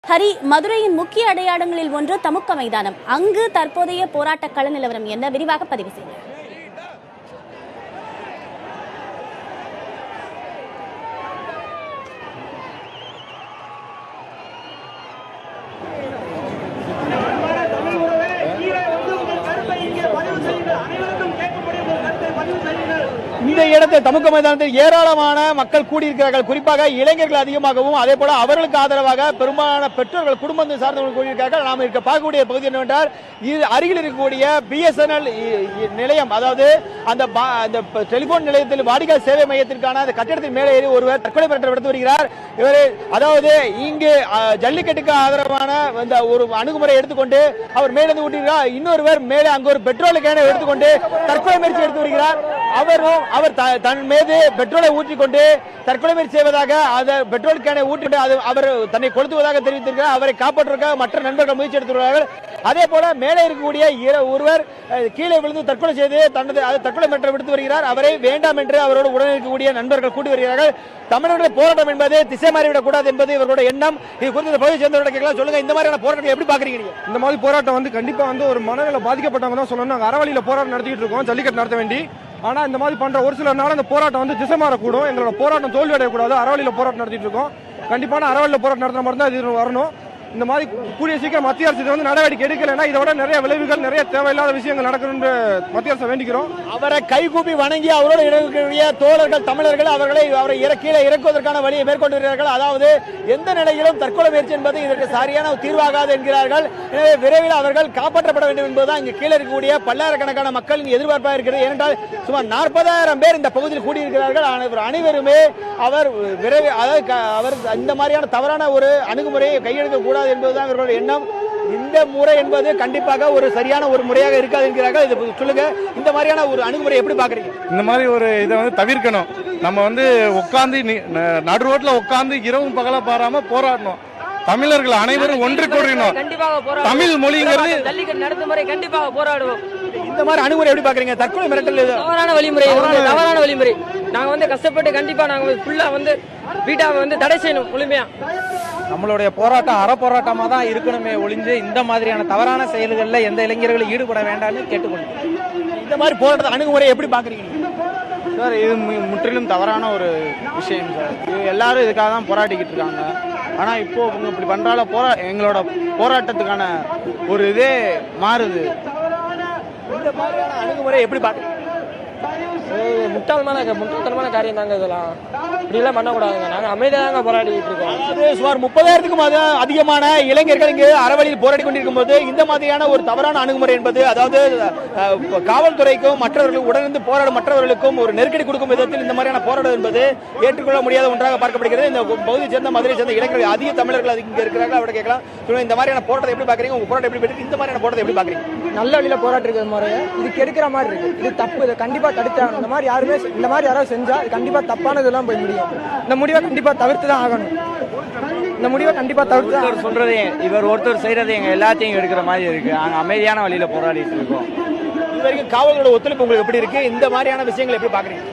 ஹரி, மதுரையின் முக்கிய அடையாளங்களில் ஒன்று தமுக்க மைதானம். அங்கு தற்போதைய போராட்ட கள நிலவரம் என்ன? விரிவாக பதிவு செய்யுங்கள். இந்த இடத்தில் தமுக்க மைதானத்தில் ஏராளமான மக்கள் கூடியிருக்கிறார்கள். குறிப்பாக இளைஞர்கள் அதிகமாகவும், அதே போல அவர்களுக்கு ஆதரவாக பெரும்பாலான பெற்றோர்கள் குடும்பத்தை சார்ந்தவர்கள் கூடியிருக்கிறார்கள். நாம் பார்க்கக்கூடிய பகுதி என்னவென்றால், இது அருகில் இருக்கக்கூடிய BSNL நிலையம், அதாவது அந்த டெலிபோன் நிலையத்தில் வாடிக்கை சேவை மையத்திற்கான அந்த கட்டிடத்தின் மேலே ஏறி ஒருவர் தற்கொலை மிரட்டல் விடுத்து வருகிறார். இவர் அதாவது இங்கு ஜல்லிக்கட்டுக்கு ஆதரவான ஒரு அணுகுமுறை எடுத்துக்கொண்டு அவர் மேலிருந்து ஊட்டியிருக்கிறார். இன்னொருவர் மேலே அங்கு ஒரு பெட்ரோல் கேனை எடுத்துக்கொண்டு தற்கொலை முயற்சி எடுத்து வருகிறார். அவர் தன் மீது பெட்ரோலை ஊற்றிக்கொண்டு தற்கொலை முயற்சி செய்வதாக அந்த பெட்ரோல் கேனை ஊற்றிட்டு அவர் தன்னை கொளுத்துவதாக தெரிவித்திருக்கிறார். அவரை காப்பாற்றுவதற்காக மற்ற நண்பர்கள் முயற்சி எடுத்துள்ளார்கள். அதே போல மேலே இருக்கக்கூடிய ஒருவர் கீழே விழுந்து தற்கொலை செய்து தனது தற்கொலை மிரட்டல் விடுத்து வருகிறார். அவரை வேண்டாம் என்று அவரோடு உடன் இருக்கக்கூடிய நண்பர்கள் கூட்டி வருகிறார்கள். தமிழருடைய போராட்டம் என்பது திசை மாறிவிடக் கூடாது என்பது இவர்களுடைய எண்ணம். இது குறித்து பகுதியை சேர்ந்தவர்கள் கேட்கலாம். சொல்லுங்க, இந்த மாதிரியான போராட்டங்களை எப்படி பாக்குறீங்க? இந்த மாதிரி போராட்டம் கண்டிப்பா ஒரு மனநிலை பாதிக்கப்பட்டவங்க தான் சொல்லணும். நாங்கள் அறவழியில போராட்டம் நடத்திட்டு இருக்கோம், ஜல்லிக்கட்டு நடத்த வேண்டி. ஆனா இந்த மாதிரி பண்ற ஒரு சில நாள் அந்த போராட்டம் திசை மாறக்கூடும். எங்களோட போராட்டம் தோல்வி அடையக்கூடாது. அறவழியில போராட்டம் நடத்திட்டு இருக்கோம். கண்டிப்பான அறவழியில போராட்டம் நடத்தின மட்டும் தான் இது வரணும். இந்த மாதிரி கூடிய சீக்கிரம் மத்திய அரசு நடவடிக்கை எடுக்கலைன்னா இதோட நிறைய விளைவுகள், நிறைய தேவையில்லாத விஷயங்கள் நடக்கணும்னு மத்திய அரசு வேண்டிக்கிறோம். அவரை கைகூப்பி வணங்கி அவரோடு இருக்கக்கூடிய தோழர்கள் தமிழர்கள் அவரை கீழே இறக்குவதற்கான வழியை மேற்கொண்டு வருகிறார்கள். அதாவது எந்த நிலையிலும் தற்கொலை முயற்சி என்பது இதற்கு சரியான தீர்வாகாது என்கிறார்கள். எனவே விரைவில் அவர்கள் காப்பாற்றப்பட வேண்டும் என்பதுதான் இங்கு கீழே இருக்கக்கூடிய பல்லாயிரக்கணக்கான மக்களின் எதிர்பார்ப்பாக இருக்கிறது. ஏனென்றால் சுமார் 40,000 பேர் இந்த பகுதியில் கூடியிருக்கிறார்கள். அனைவருமே அவர் விரைவில் அவர் இந்த மாதிரியான தவறான ஒரு அணுகுமுறையை கையெழுக்க கூடாது என்பதுதான் இவர்களுடைய எண்ணம். இந்த முறை என்பது கண்டிப்பாக ஒரு சரியான ஒரு முறையாக இருக்காது என்கிறார்கள். இது சொல்லுங்க, இந்த மாதிரியான ஒரு அணுகுமுறை எப்படி பாக்குறீங்க? இந்த மாதிரி ஒரு இதை தவிர்க்கணும். நம்ம உட்கார்ந்து நடு ரோட்ல உட்கார்ந்து இரவும் பகல பாராம போராடணும். தமிழர்கள் அனைவரும் ஒன்று கூடணும். தமிழ் மொழிங்கிறது ஜல்லிக்கட்டு நடத்தும் முறை கண்டிப்பாக போராடுவோம். இந்த மாதிரி அணுகுமுறை எப்படி பாக்குறீங்க? தற்கொலை மிரட்டல் தவறான வழிமுறை. நாங்க கஷ்டப்பட்டு கண்டிப்பா நாங்க ஃபுல்லா வீட்டை தடை செய்யணும் முழுமையா. நம்மளுடைய போராட்டம் அறப்போராட்டமா தான் இருக்கணுமே ஒழிஞ்சு இந்த மாதிரியான தவறான செயல்களில் எந்த இளைஞர்களும் ஈடுபட வேண்டாம்னு கேட்டுக்கொள்ளுங்க. இந்த மாதிரி போராட்ட அணுகுமுறை எப்படி பாக்குறீங்க சார்? இது முற்றிலும் தவறான ஒரு விஷயம் சார். இது எல்லாரும் இதுக்காக தான் போராடிக்கிட்டு இருக்காங்க. ஆனா இப்போ இப்படி பண்றால எங்களோட போராட்டத்துக்கான ஒரு இதே மாறுது. இந்த மாதிரியான அணுகுமுறை எப்படி பாக்குறீங்க? முட்டாள்தனமான காரியம் தாங்க. இதெல்லாம் இப்படிலாம் பண்ணக்கூடாதுங்க. நாங்க அமைதியாக போராடிட்டு இருக்கோம். அதாவது சுமார் 30,000க்கும் அதிகமான இளைஞர்கள் இங்கு அறவழியில் போராடி கொண்டிருக்கும் போது இந்த மாதிரியான ஒரு தவறான அணுகுமுறை என்பது, அதாவது காவல்துறைக்கும் மற்றவர்களுக்கும் உடனிருந்து போராடும் மற்றவர்களுக்கும் ஒரு நெருக்கடி கொடுக்கும் விதத்தில் இந்த மாதிரியான போராட்டம் என்பது ஏற்றுக்கொள்ள முடியாத ஒன்றாக பார்க்கப்படுகிறது. இந்த பகுதியை சேர்ந்த மதுரை சேர்ந்த இளைஞர்கள் அதிக தமிழர்கள் இங்க இருக்கிறார்கள். அவரை கேட்கலாம், இந்த மாதிரியான போராட்டத்தை எப்படி பாக்குறீங்க? உங்க போராட்டம் எப்படி இருக்கு? இந்த மாதிரியான போராட்டத்தை எப்படி பாக்குறீங்க? நல்ல வழியில போராட்டம் இருக்கிற மாதிரி இது கெடுக்கிற மாதிரி இருக்கு. இது தப்பு. இதை கண்டிப்பா தடுத்தாங்க. இந்த மாதிரி யாராவது செஞ்சா கண்டிப்பா தப்பானதெல்லாம் போய் முடியும். இந்த முடிவை கண்டிப்பா தவிர்த்து தான் ஆகணும். இந்த முடிவை கண்டிப்பா தவிர்த்து சொல்றதே இவர் ஒருத்தர் செய்யறது எங்க எல்லாத்தையும் எடுக்கிற மாதிரி இருக்கு. நாங்க அமைதியான வழியில போராடிட்டு இருக்கோம். இது வரைக்கும் காவலோட ஒத்துழைப்பு உங்களுக்கு எப்படி இருக்கு? இந்த மாதிரியான விஷயங்களை எப்படி பாக்குறீங்க?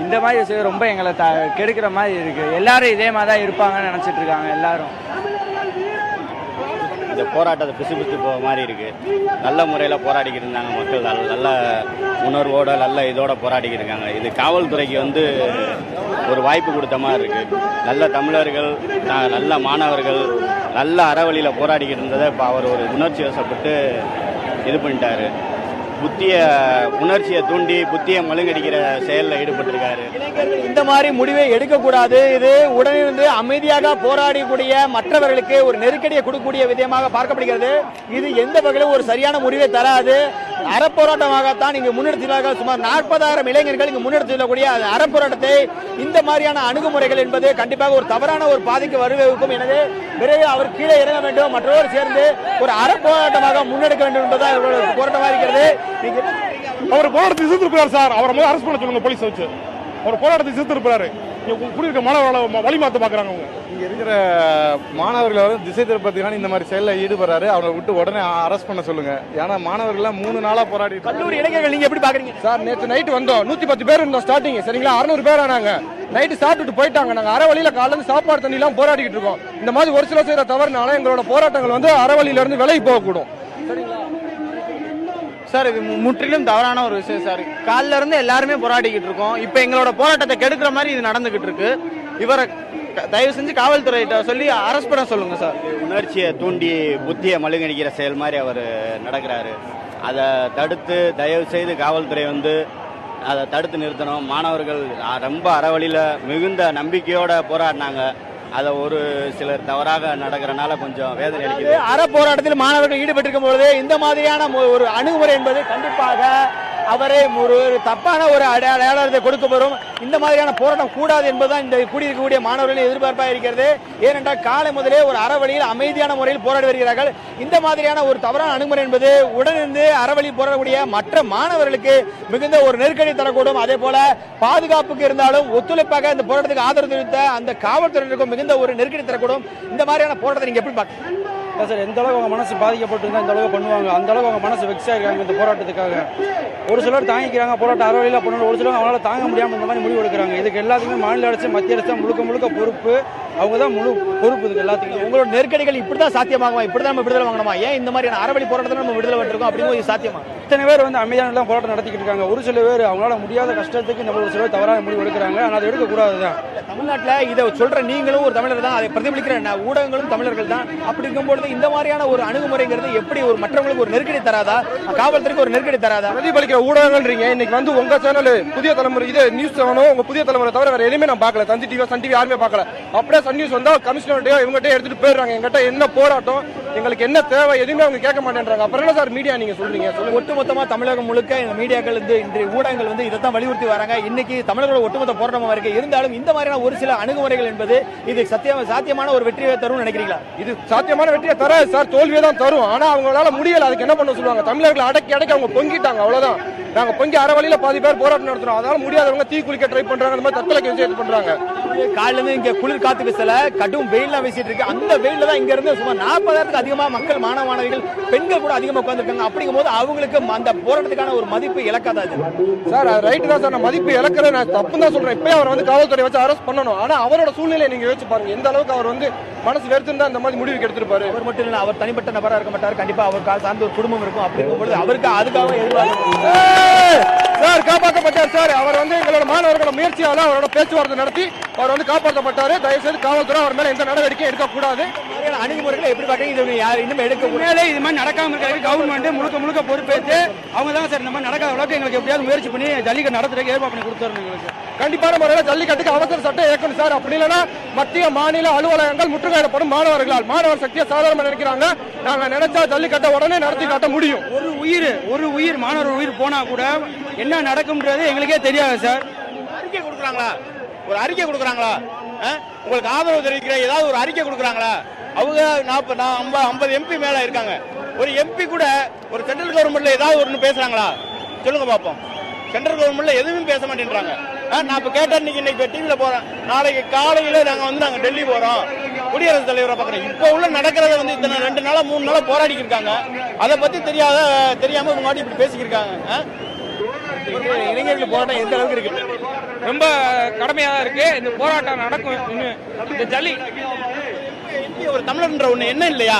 இந்த மாதிரி விஷயம் ரொம்ப எங்களை கெடுக்கிற மாதிரி இருக்கு. எல்லாரும் இதே மாதிரி தான் இருப்பாங்கன்னு நினைச்சிட்டு இருக்காங்க எல்லாரும். இந்த போராட்டத்தை பிசுபிசுத்து போக மாதிரி இருக்கு. நல்ல முறையில் போராடிக்கிட்டு இருந்தாங்க மக்கள். நல்ல உணர்வோட நல்ல இதோட போராடிக்கிட்டு இருக்காங்க. இது காவல்துறைக்கு ஒரு வாய்ப்பு கொடுத்த மாதிரி இருக்கு. நல்ல தமிழர்கள், நல்ல மாணவர்கள், நல்ல அறவழியில் போராடிக்கிட்டு இருந்ததை இப்போ அவர் ஒரு உணர்ச்சி வசப்பட்டு இது பண்ணிட்டாரு. உணர்ச்சியை தூண்டி புத்தியை மழுங்கடிக்கிற செயலில் ஈடுபட்டிருக்காரு. இந்த மாதிரி முடிவை எடுக்கக்கூடாது. இது உடனிருந்து அமைதியாக போராடக்கூடிய மற்றவர்களுக்கு ஒரு நெருக்கடியை கொடுக்கக்கூடிய விதமாக பார்க்கப்படுகிறது. இது எந்த வகையிலும் ஒரு சரியான முடிவை தராது. அறப்போராட்டமாகத்தான் இங்கு முன்னெடுத்துள்ளார்கள். சுமார் 40,000 இளைஞர்கள் இங்கு முன்னெடுத்துள்ளக்கூடிய அறப்போராட்டத்தை இந்த மாதிரியான அணுகுமுறைகள் என்பது கண்டிப்பாக ஒரு தவறான ஒரு பாதைக்கு வருவதற்கும். எனவே விரைவில் அவர் கீழே இறங்க வேண்டும், மற்றவர்கள் சேர்ந்து ஒரு அறப்போராட்டமாக முன்னெடுக்க வேண்டும் என்பதுதான் இவர்களோட போராட்டமாக இருக்கிறது. அவர் போராட்டத்தை எதிர்த்திருக்கிறார் சார். அவரை முதல்ல அரெஸ்ட் பண்ண சொல்லுங்க போலீஸ் வச்சு. அவர் போராட்டத்தை எதிர்த்திருக்கிறாரு. குடியிருக்க மாணவர்களை வழி மாற்ற பாக்குறாங்க. இங்க இருக்கிற மாணவர்களை திசை திருப்பத்தினால இந்த மாதிரி செயலில் ஈடுபடுறாரு. அவரை விட்டு உடனே அரெஸ்ட் பண்ண சொல்லுங்க. ஏன்னா மாணவர்கள் 3 நாளா போராடி. கல்லூரி இளைஞர்கள் நீங்க எப்படி பாக்குறீங்க சார்? நேற்று நைட்டு வந்தோம், 110 பேர் இருந்தோம் ஸ்டார்டிங். சரிங்களா, 600 பேர் ஆனாங்க. நைட்டு சாப்பிட்டுட்டு போயிட்டாங்க. நாங்க அறவழியில காலையில இருந்து சாப்பாடு தண்ணி எல்லாம் போராடிக்கிட்டு இருக்கோம். இந்த மாதிரி ஒரு சில செய்யற தவறுனால எங்களோட போராட்டங்கள் வந்து அறவழியில இருந்து விலகி போகக்கூடும். சார் இது முற்றிலும் தவறான ஒரு விஷயம் சார். காலில இருந்து எல்லாருமே போராடிக்கிட்டு இருக்கோம். இப்ப எங்களோட போராட்டத்தை கெடுக்கிற மாதிரி இது நடந்துகிட்டு இருக்கு. இவரை தயவு செஞ்சு காவல்துறையிட்ட சொல்லி அரெஸ்ட் பண்ண சொல்லுங்க சார். உணர்ச்சியை தூண்டி புத்தியை மழுங்கடிக்கிற செயல் மாதிரி அவர் நடக்கிறாரு. அதை தடுத்து தயவு செய்து காவல்துறை வந்து அதை தடுத்து நிறுத்தணும். மாணவர்கள் ரொம்ப அறவழியில் மிகுந்த நம்பிக்கையோட போராடினாங்க. அதை ஒரு சிலர் தவறாக நடக்கிறனால கொஞ்சம் வேதனை அளிக்குது. அற போராட்டத்தில் மாணவர்கள் ஈடுபட்டிருக்கும் பொழுது இந்த மாதிரியான ஒரு அணுகுமுறை என்பது கண்டிப்பாக அவரை ஒரு தப்பான ஒரு அடையாளத்தை கொடுக்க வரும். இந்த மாதிரியான போராட்டம் கூடாது என்பதுதான் இந்த கூடியிருக்கக்கூடிய மாணவர்களின் எதிர்பார்ப்பாக இருக்கிறது. ஏனென்றால் காலை முதலே ஒரு அறவழியில் அமைதியான முறையில் போராடி வருகிறார்கள். இந்த மாதிரியான ஒரு தவறான அணுகுமுறை என்பது உடனிருந்து அறவழியில் போராடக்கூடிய மற்ற மாணவர்களுக்கு மிகுந்த ஒரு நெருக்கடி தரக்கூடும். அதே போல பாதுகாப்புக்கு இருந்தாலும் ஒத்துழைப்பாக இந்த போராட்டத்துக்கு ஆதரவு தெரிவித்த அந்த காவல்துறையினருக்கும் மிகுந்த ஒரு நெருக்கடி தரக்கூடும். இந்த மாதிரியான போராட்டத்தை நீங்க எப்படி பார்க்க சார்? எந்த அளவுக்கு அவங்க மனசு பாதிக்கப்பட்டிருந்தா இந்த அளவுக்கு பண்ணுவாங்க. அந்த அளவுக்கு அவங்க மனசு வெக்ஸா இருக்காங்க இந்த போராட்டத்துக்காக. ஒரு சிலர் தாங்கிக்கிறாங்க, போராட்டம் அறவழியில் பண்ணணும். ஒரு சிலர் அவங்களால தாங்க முடியாமல் இந்த மாதிரி முடிவு எடுக்கிறாங்க. இதுக்கு எல்லாத்துக்குமே மாநில அரசு மத்திய அரசு முழுக்க பொறுப்பு. அவங்க தான் முழு பொறுப்பு இதுக்கு எல்லாத்துக்கும். உங்களோட நெருக்கடிகள் இப்படிதான் சாத்தியமாகுமா? இப்படிதான் நம்ம விடுதலை வாங்கணுமா? ஏன் இந்த மாதிரியான அறவழி போராட்டத்தை நம்ம விடுதலை பண்ணிருக்கோம் அப்படிங்கிறது சாத்தியமா? இத்தனை பேர் வந்து அமைதியான போராட்டம் நடத்திக்கிட்டு இருக்காங்க. ஒரு சில பேர் அவங்களால முடியாத கஷ்டத்துக்கு இந்த ஒரு சிலர் தவறான முடிவு எடுக்கிறாங்க. ஆனால் அதை எடுக்கக்கூடாதுதான். தமிழ்நாட்டில் இதை சொல்ற நீங்களும் ஒரு தமிழர் தான், அதை பிரதிபலிக்கிற ஊடகங்களும் தமிழர்கள் தான். அப்படி இருக்கும்பொழுது இந்த மாதிரியான ஒரு அணுகுமுறைங்கிறது எப்படி ஒரு மற்றவங்களுக்கு ஒரு நெருக்கடி தராதா? காவல்துறைக்கு ஒரு நெருக்கடி தராதா? பிரதிபலிக்கிற ஊடகங்கள்ன்றீங்க. இன்னைக்கு வந்து உங்க சேனல் புதிய தலைமுறை இது நியூஸ் சேனலும் உங்க புதிய தலைமுறை தவிர வேற எதுவுமே நான் பார்க்கல. தந்தி டிவி சன் டிவி யாருமே பார்க்கல. அப்படியே சன் நியூஸ் வந்தா கமிஷனர்கிட்டயோ இவங்ககிட்ட எடுத்துட்டு போயிடுறாங்க. எங்கிட்ட என்ன போராட்டம், எங்களுக்கு என்ன தேவை எதுவுமே அவங்க கேட்க மாட்டேன்றாங்க. அப்புறம் என்ன சார் மீடியா நீங்க சொல்றீங்க? ஒட்டுமொத்தமா தமிழகம் முழுக்க இந்த மீடியாக்கள் இன்றைய ஊடகங்கள் வந்து இதைத்தான் வலியுறுத்தி வராங்க. இன்னைக்கு தமிழர்களோட ஒட்டுமொத்த போராட்டமா இருக்கு. இருந்தாலும் இந்த மாதிரியான ஒரு சில அணுகுமுறைகள் என்பது இது சாத்தியமான ஒரு வெற்றியை தரும் நினைக்கிறீங்களா? இது சாத்தியமான வெற்றியை தர சார், தோல்வியை தான் தரும். ஆனா அவங்களால முடியல. அதுக்கு என்ன பண்ண சொல்லுவாங்க? தமிழர்களை அடக்கி அவங்க பொங்கிட்டாங்க. அவ்வளவுதான். நாங்க பொங்கி அறவழியில பாதி பேர் போராட்டம் நடத்துறோம். அதனால முடியாதவங்க தீ குளிக்க ட்ரை பண்றாங்க. அந்த மாதிரி தற்கொலை விஷயம் பண்றாங்க. காலையில இருந்து இங்க குளிர் காத்து வீசல, கடும் வெயில்லாம் வீசிட்டு இருக்கு. அந்த வெயில தான் இங்க இருந்து சுமார் 40,000க்கு அதிகமா மக்கள், மாணவிகள், பெண்கள் கூட அதிகமா உட்கார்ந்துருக்காங்க. அப்படிங்கும் போது அவங்களுக்கு அந்த போராட்டத்துக்கான ஒரு மதிப்பு இழக்காது சார். அது ரைட்டு தான் சார். நான் மதிப்பு இழக்கிறேன், நான் தப்பு தான் சொல்றேன். இப்பயே அவர் வந்து காவல்துறை வச்சு அரெஸ்ட் பண்ணணும். ஆனா அவரோட சூழ்நிலையை நீங்க யோசிச்சு பாருங்க. எந்த அளவுக்கு அவர் வந்து மனசு வெறுத்திருந்தா இந்த மாதிரி முடிவுக்கு எடுத்துருப்பாரு. அவர் மட்டும் இல்ல, அவர் தனிப்பட்ட நபரா இருக்க மாட்டார். கண்டிப்பா அவர் சார்ந்த ஒரு குடும்பம் இருக்கும். அப்படி இருக்கும்போது அவருக்கு அதுக்காக சார் காப்பாற்றப்பட்டார் சார். அவர் வந்து எங்களோட மாணவர்களோட முயற்சியால அவரோட பேச்சுவார்த்தை நடத்தி அவர் வந்து காப்பாற்றப்பட்டாரு. தயவுசெய்து காவல்துறை அவர் மேல எந்த நடவடிக்கையும் எடுக்கக்கூடாது. அணுகுமுறைகளை எப்படி பாத்தீங்க? இது யார் இன்னும் எடுக்க உண்மையிலே இது மாதிரி நடக்காம இருக்காங்க. கவர்மெண்ட் முழுக்க பொறுப்பேற்று அவங்க தான் சார் இந்த மாதிரி நடக்காத அளவுக்கு எங்களுக்கு எப்படியாவது முயற்சி பண்ணி ஜல்லிக்கட்டு நடத்துறதுக்கு ஏற்பாடு பண்ணி கொடுத்துருங்க. எங்களுக்கு கண்டிப்பான முறையில் ஜல்லிக்கட்டுக்கு அவசர சட்டம் இயக்கணும் சார். அப்படி இல்லைன்னா மத்திய மாநில அலுவலகங்கள் முற்றுகையிடப்படும் மாணவர்களால். மாணவர் சக்தியை சாதாரண நினைக்கிறாங்க. நாங்க நினைச்சா ஜல்லிக்கட்டை உடனே நடத்தி காட்ட முடியும். ஒரு உயிர் மாணவர் உயிர் போனா கூட என்ன நடக்கும்ன்றது எங்களுக்கே தெரியாது சார். அறிக்கை கொடுக்குறாங்களா? ஒரு அறிக்கை கொடுக்குறாங்களா? உங்களுக்கு ஆதரவு தெரிவிக்கிற ஏதாவது ஒரு அறிக்கை கொடுக்குறாங்களா? அவங்க 50 எம்பி மேல இருக்காங்க. ஒரு எம்பி கூட ஒரு சென்ட்ரல் கவர்மெண்ட்ல ஏதாவது ஒன்று பேசுறாங்களா? சொல்லுங்க பாப்போம். சென்ட்ரல் கவர்மெண்ட்ல எதுவும் பேச மாட்டேன்றாங்க. நான் இப்ப கேட்டேன், இன்னைக்கு டிவியில போறேன், நாளைக்கு காலையில நாங்க டெல்லி போறோம், குடியரசுத் தலைவரை பாக்குறேன். இப்ப உள்ள நடக்கிறத வந்து இத்தனை 2 நாளா 3 நாளா போராடி இருக்காங்க. அதை பத்தி தெரியாம இவங்க இப்படி பேசிக்கிருக்காங்க. இளைஞர்கள் போராட்டம் எந்த அளவுக்கு இருக்கு? ரொம்ப கடமையா தான் இருக்கு. இந்த போராட்டம் நடக்கும். இந்த ஜல்லி ஒரு தமிழர்ன்ற ஒண்ணு என்ன இல்லையா?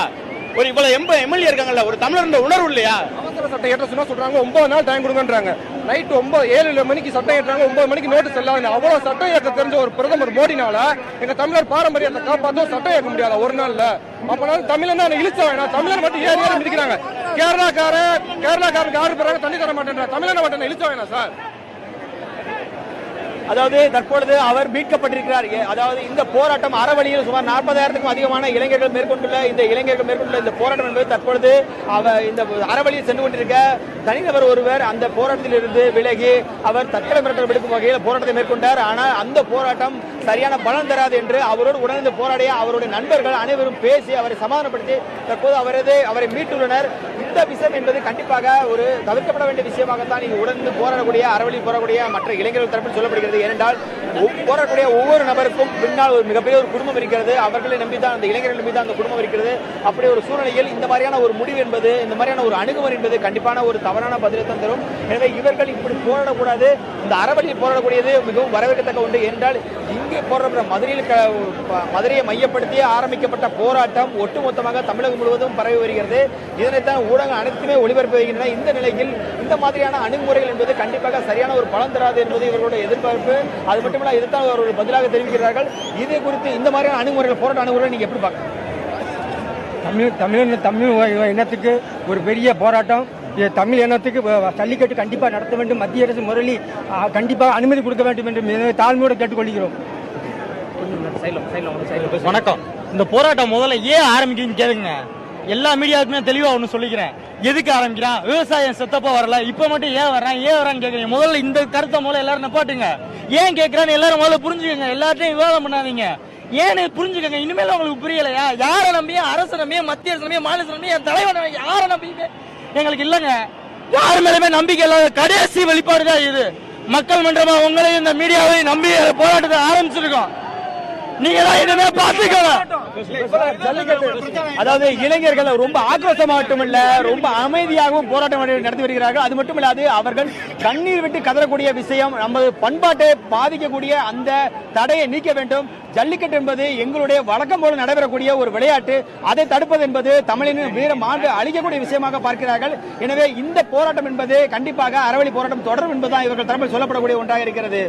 ஒரு இவ்வளவு எம்எல்ஏ இருக்காங்கல்ல, ஒரு தமிழர்ன்ற உணர்வு இல்லையா? அவசர சட்டம் ஏற்ற சொன்னா சொல்றாங்க 9 நாள் டைம் கொடுங்கன்றாங்க. நைட் 7 மணிக்கு சட்டம் ஏற்றாங்க, 9 மணிக்கு நோட்டீஸ் எல்லாம். அவ்வளவு சட்டம் ஏற்ற தெரிஞ்ச ஒரு பிரதமர் மோடினால எங்க தமிழர் பாரம்பரியத்தை காப்பாற்றும் சட்டம் ஏற்க முடியாது ஒரு நாள்ல. அப்பனால தமிழனா இழிச்ச வேணாம். தமிழர் மட்டும் ஏறி மிதிக்கிறாங்க. கேரளாக்காரருக்கு ஆர்டர் போறாங்க, தண்ணி தர மாட்டேன்றாங்க. தமிழனை மட்டும் இழிச்ச வேணாம் சார். அதாவது தற்பொழுது அவர் மீட்கப்பட்டிருக்கிறார். அதாவது இந்த போராட்டம் அறவழியில் சுமார் 40,000க்கும் அதிகமான இளைஞர்கள் மேற்கொண்டுள்ள இந்த போராட்டம் என்பது தற்பொழுது இந்த அறவழியில் சென்று கொண்டிருக்க தனிநபர் ஒருவர் அந்த போராட்டத்தில் இருந்து விலகி அவர் தற்கொலை மிரட்டல் விடுக்கும் வகையில் போராட்டத்தை மேற்கொண்டார். ஆனால் அந்த போராட்டம் சரியான பலன் தராது என்று அவரோடு உடனிருந்து போராடிய அவருடைய நண்பர்கள் அனைவரும் பேசி அவரை சமாதானப்படுத்தி தற்போது அவரை மீட்டுள்ளனர். இந்த விஷயம் என்பது கண்டிப்பாக ஒரு தவிர்க்கப்பட வேண்டிய விஷயமாகத்தான் இங்கு உடனே போராடக்கூடிய அறவழி போராடக்கூடிய மற்ற இளைஞர்கள் தரப்பில் சொல்லப்படுகிறது. ஏனென்றால் போராடக்கூடிய ஒவ்வொரு நபருக்கும் பின்னால் ஒரு மிகப்பெரிய ஒரு குடும்பம் இருக்கிறது. அவர்களை நம்பிதான், அந்த இளைஞர்கள் நம்பிதான் அந்த குடும்பம் இருக்கிறது. அப்படி ஒரு சூழ்நிலையில் இந்த மாதிரியான ஒரு முடிவு என்பது, இந்த மாதிரியான ஒரு அணுகுமுறை என்பது கண்டிப்பான ஒரு தவறான பதிலைத்தான் தரும். எனவே இவர்கள் இப்படி போராடக்கூடாது. இந்த அறவழியில் போராடக்கூடியது மிகவும் வரவேற்கத்தக்க ஒன்று. என்றால் இங்கே போராடுற மதுரையை மையப்படுத்தி ஆரம்பிக்கப்பட்ட போராட்டம் ஒட்டுமொத்தமாக தமிழகம் முழுவதும் பரவி வருகிறது. இதனைத்தான் ஊடகம் அனைத்துமே ஒளிபரப்பி வருகின்றன. இந்த நிலையில் இந்த மாதிரியான அணுகுமுறைகள் என்பது கண்டிப்பாக சரியான ஒரு பலன் தராது என்பது இவர்களுடைய எதிர்பார்ப்பு. அது மட்டுமல்ல, இதுதான் அவர்கள் பதிலாக தெரிவிக்கிறார்கள். இது குறித்து இந்த மாதிரியான அணுகுமுறைகள், போராட்ட அணுகுமுறை நீங்க எப்படி பார்க்க? தமிழ் இனத்துக்கு ஒரு பெரிய போராட்டம். தமிழ் இனத்துக்கு ஜல்லிக்கட்டு கண்டிப்பாக நடத்த வேண்டும். மத்திய அரசு முரளி கண்டிப்பாக அனுமதி கொடுக்க வேண்டும் என்று தாழ்மையோடு கேட்டுக்கொள்கிறோம். வணக்கம். இந்த போராட்டம் முதல்ல ஏன் ஆரம்பிக்குதுன்னு கேளுங்க. எல்லா மீடியாவுக்குமே தெளிவா ஒண்ணு சொல்லிக்கிறேன். எதுக்கு ஆரம்பிக்கிறான்? விவசாயம் செத்தப்ப வரல, இப்ப மட்டும் ஏன் வரான்னு கேக்குறீங்க. முதல்ல இந்த கருத்தை முதல்ல எல்லாரும் நப்பாட்டுங்க. ஏன் கேட்கறான்னு எல்லாரும் முதல்ல புரிஞ்சுக்கங்க. எல்லாத்தையும் விவாதம் பண்ணாதீங்க. ஏன்னு புரிஞ்சுக்கங்க. இனிமேல் உங்களுக்கு புரியலையா? யாரை நம்பியே, அரசு நம்பியே, மத்திய அரசு நம்பியே, மாநில நம்பியே, என் தலைவன் யாரை நம்பியுமே எங்களுக்கு இல்லங்க. யாரு மேலுமே நம்பிக்கை இல்லாத கடைசி வெளிப்பாடுதான் இது. மக்கள் மன்றமா உங்களையும் இந்த மீடியாவை நம்பி போராட்டத்தை ஆரம்பிச்சிருக்கோம். நீங்க தான் இனிமே பாத்துக்கலாம். அதாவது இளைஞர்கள் ரொம்ப ஆக்ரோஷமா மட்டுமல்ல, ரொம்ப அமைதியாகவும் போராட்டம் நடத்தி வருகிறார்கள். அது மட்டுமில்லாது அவர்கள் கண்ணீர் விட்டு கதறக்கூடிய விஷயம், நமது பண்பாட்டை பாதிக்கக்கூடிய அந்த தடையை நீக்க வேண்டும். ஜல்லிக்கட்டு என்பது எங்களுடைய வழக்கம் போல நடைபெறக்கூடிய ஒரு விளையாட்டு. அதை தடுப்பது என்பது தமிழின் வீர மாண்பு அளிக்கக்கூடிய விஷயமாக பார்க்கிறார்கள். எனவே இந்த போராட்டம் என்பது கண்டிப்பாக அறவழி போராட்டம் தொடரும் என்பதுதான் இவர்கள் தரப்பில் சொல்லப்படக்கூடிய ஒன்றாக இருக்கிறது.